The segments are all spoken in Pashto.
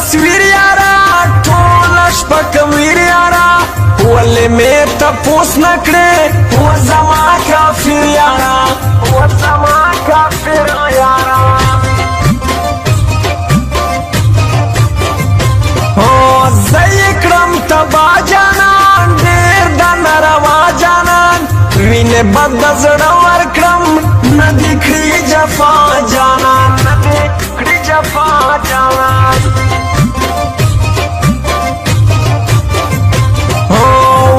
تصویر یارا ټول شپه کویر یارا ولې مې تپوس نکړې و زما کافر یارا و زما کافر یارا زه یې کړم تبا جانان ډېر د ناروا جانان وینې بد د زړه ورکړم نه دې کړي جفا جانان نه دې کړي جفا جانان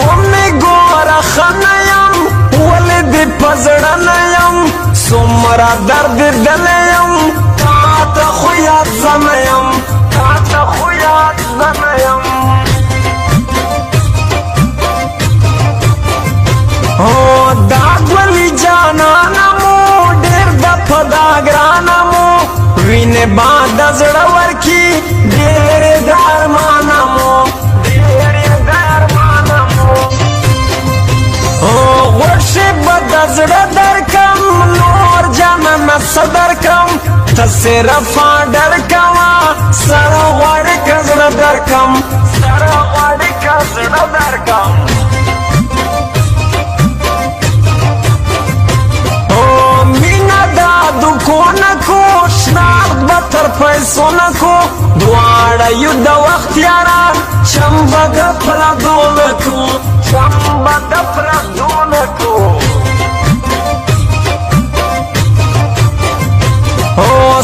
ومې ګوره ښه نه یم ولې دې په زړه نه یم څومره درد دلی یم تا ته خو یاد زه نه یم تا ته خو یاد زه نه یم دا ګلي جانانه مو ډېر د په دا ګرانه مو وینې باد د زړه ورکي ډېرې د ارمانه مو ډېرې د ارمانه مو غوښې به د زړه درکم نور جانانه څه درکم ته صرف ډر کوه سره غواړې که زړه درکم سره غواړې که زړه درکم کو نکو شناخت به تر پیسو نکو دواړه یو د وخت یاران چم به د پردو نکو چم به د پردو نکو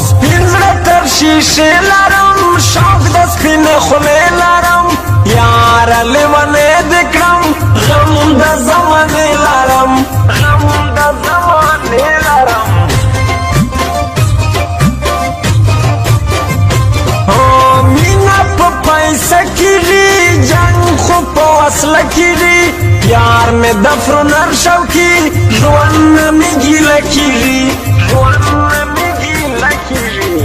سپین زړه تر شیشې لرم شوق د سپینې خولې لرم یاره لیونی دې کړم غم د زمانې لرم غم د زمانې لرم سکیږي جنگ خو په وسله کیږي یار مې دفر نر شوقي ژوند مې ګیله کیږي ژوند مې ګیله کیږي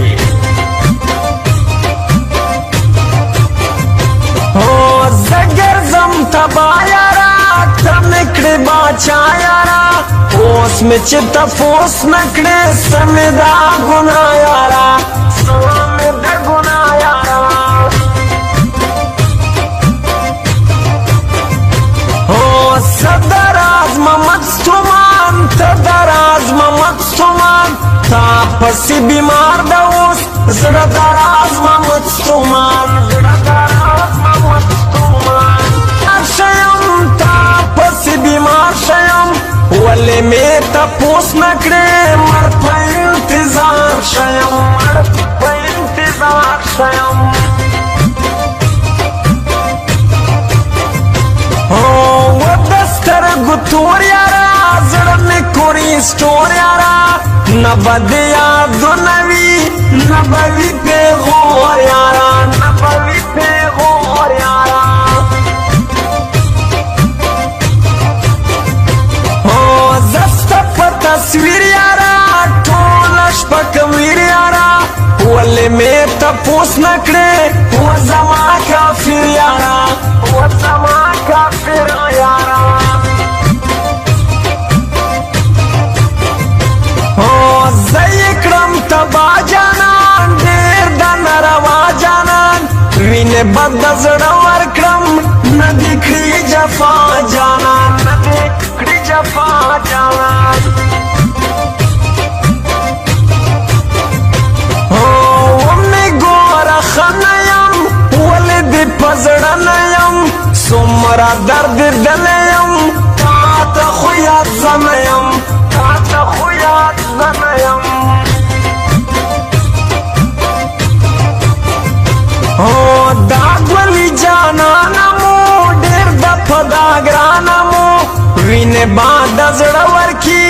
زه ګرځم تبا یارا ته مې کړې باچا یارا اوس مې چې تپوس نه کړې څه مې دا ګناه یارا څه مې دا ګناه یارا دراز محمد ستومان ته دراز محمد ستومان تا پسې بیمار ده اوس زړه دراز محمد ستومان زړه دراز محمد ستومان شیم تا پسې بیمار شیم ولې مې تپوس نه کړې مړ په انتظار شیم مړ په انتظار شیم تور یارا زړه مې کوري سټور یارا نه به د یادونه وي نه به وي پیغور یارا نه به وي پیغور یارا زه ستا په تصویر یارا ټوله شپه کویر یارا ولې مې تپوس نه کړې و زما کافر یارا و زما کافر یارا زه یې کړم تبا جانان ډېر د ناروا جانان وینې بد د زړه ورکړم نه دې کړي جفا جانان نه دې کړي جفا جانان ومې ګوره ښه نه یم ولې دې په زړه نه یم څومره درد دلی یم تا ته خو یاد زه نه یم تا ته خو یاد زه نه یم دا ګلي جانانه مو ډېر د په دا ګرانه مو وینې باد د زړه ورکي